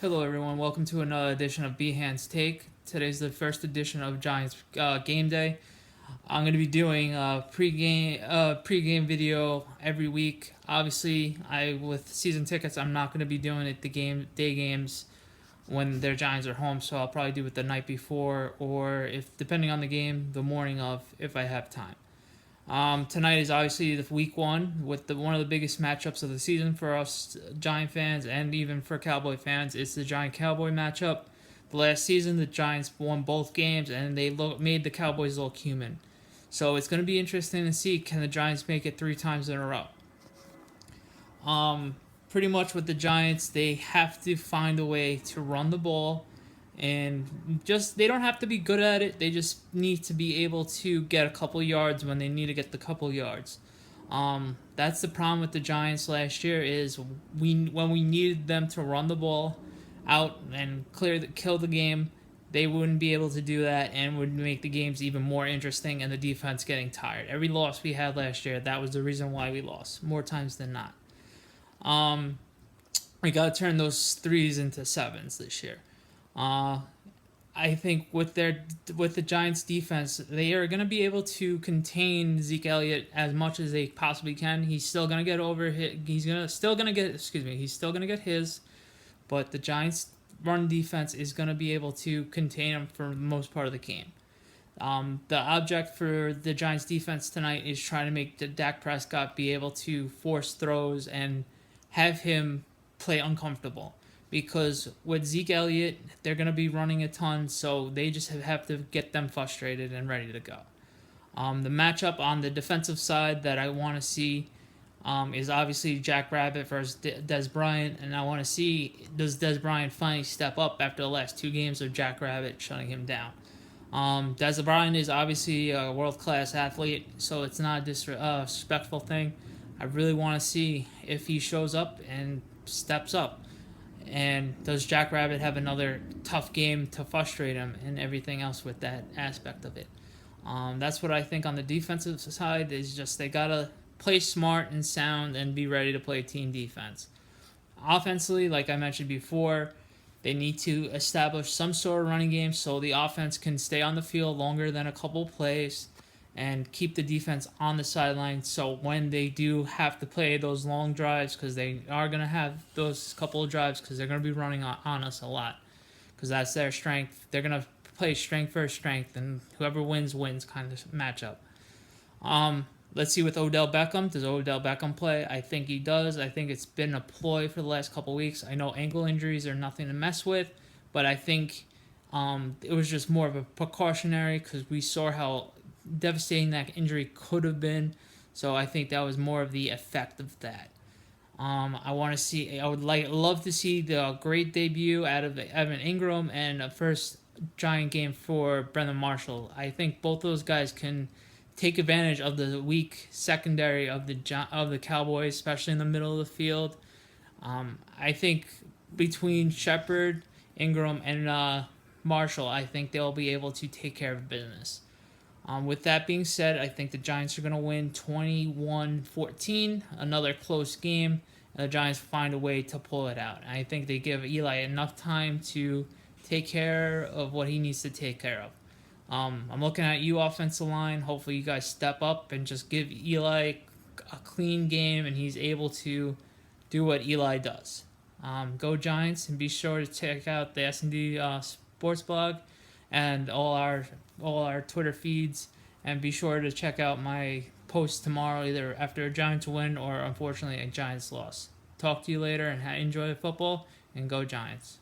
Hello, everyone. Welcome to another edition of Behan's Take. Today's the first edition of Giants Game Day. I'm going to be doing a pregame video every week. Obviously, with season tickets, I'm not going to be doing it the day games when their Giants are home. So I'll probably do it the night before, or if depending on the game, the morning of if I have time. Tonight is obviously the week one with one of the biggest matchups of the season for us Giant fans and even for Cowboy fans. It's the Giant-Cowboy matchup. The last season, the Giants won both games and they made the Cowboys look human. So it's going to be interesting to see, can the Giants make it 3 times in a row. Pretty much with the Giants, they have to find a way to run the ball, and just they don't have to be good at it. They just need to be able to get a couple yards when they need to get the couple yards. That's the problem with the Giants last year is when we needed them to run the ball out and kill the game, they wouldn't be able to do that and would make the games even more interesting and the defense getting tired. Every loss we had last year, that was the reason why we lost more times than not. We got to turn those threes into sevens this year. I think with the Giants defense, they are going to be able to contain Zeke Elliott as much as they possibly can. He's still going to get still going to get his, but the Giants run defense is going to be able to contain him for the most part of the game. The object for the Giants defense tonight is trying to make Dak Prescott be able to force throws and have him play uncomfortable. Because with Zeke Elliott, they're going to be running a ton, so they just have to get them frustrated and ready to go. The matchup on the defensive side that I want to see is obviously Jack Rabbit versus Dez Bryant, and I want to see, does Dez Bryant finally step up after the last 2 games of Jack Rabbit shutting him down. Dez Bryant is obviously a world-class athlete, so it's not a disrespectful thing. I really want to see if he shows up and steps up. And does Jack Rabbit have another tough game to frustrate him and everything else with that aspect of it? That's what I think on the defensive side is just they got to play smart and sound and be ready to play team defense. Offensively, like I mentioned before, they need to establish some sort of running game so the offense can stay on the field longer than a couple plays and keep the defense on the sideline, so when they do have to play those long drives, because they are going to have those couple of drives because they're going to be running on us a lot, because that's their strength. They're going to play strength versus strength, and whoever wins kind of matchup. Let's see with Odell Beckham. Does Odell Beckham play? I think he does. I think it's been a ploy for the last couple of weeks. I know ankle injuries are nothing to mess with, but I think it was just more of a precautionary because we saw how devastating that injury could have been. So I think that was more of the effect of that. I would love to see the great debut out of Evan Ingram and a first Giant game for Brendan Marshall. I think both those guys can take advantage of the weak secondary of the Cowboys, especially in the middle of the field. I think between Shepard, Ingram, and Marshall, I think they'll be able to take care of business. With that being said, I think the Giants are going to win 21-14, another close game, and the Giants find a way to pull it out. And I think they give Eli enough time to take care of what he needs to take care of. I'm looking at you, offensive line. Hopefully you guys step up and just give Eli a clean game, and he's able to do what Eli does. Go Giants, and be sure to check out the S&D Sports Blog and all our Twitter feeds, and be sure to check out my post tomorrow, either after a Giants win or unfortunately a Giants loss. Talk to you later, and enjoy the football, and go Giants.